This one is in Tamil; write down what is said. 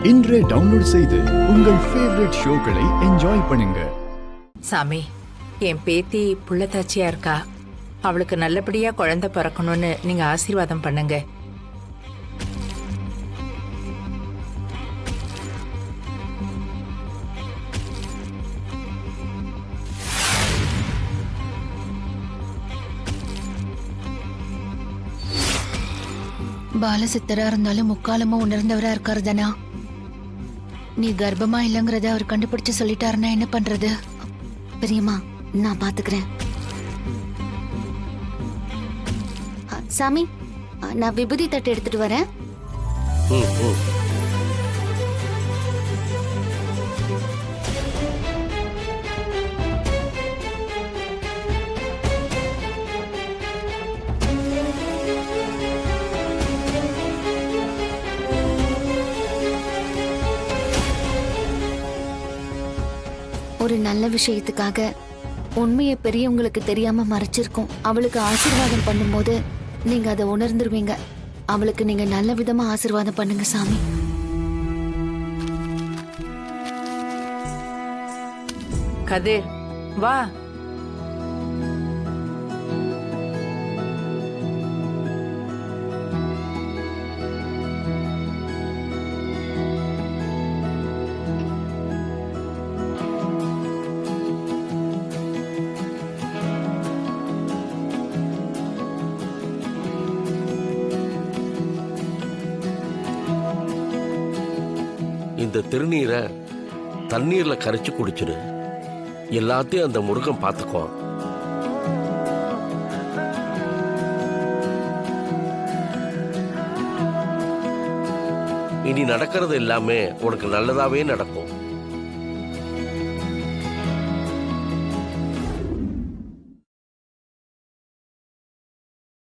இன்றே டவுன்லோட் செய்து உங்கள் ஃபேவரட் ஷோக்களை என்ஜாய் பண்ணுங்க. சாமி, என் பேத்தி புள்ளத்தாச்சியா இருக்கா. அவளுக்கு நல்லபடியா குழந்தை பிறக்கணும்னு நீங்க ஆசீர்வாதம் பண்ணுங்க. பாலசித்தரா இருந்தாலும் முக்காலமா உணர்ந்தவரா இருக்காரு தானா. நீ கர்ப்பமா இல்லங்கறத அவர் கண்டுபிடிச்சு சொல்லிட்டாருன்னா என்ன பண்றது? பெரியம்மா, நான் பாத்துக்கிறேன். சாமி, நான் விபூதி தட்டு எடுத்துட்டு வரேன். ஒரு நல்ல விஷயத்துக்காக உண்மையை பெரியவங்களுக்கு தெரியாம மறைச்சிருக்கோம். அவளுக்கு ஆசீர்வாதம் பண்ணும்போது நீங்க அதை உணர்ந்துருவீங்க. அவளுக்கு நீங்க நல்ல விதமா ஆசீர்வாதம் பண்ணுங்க சாமி. கதிர், வா. இந்த திருநீரை தண்ணீர்ல கரைச்சு குடிச்சிடு. எல்லாத்தையும் அந்த முருகன் பார்த்துக்கோ. இனி நடக்கிறது எல்லாமே உனக்கு நல்லதாவே நடக்கும்.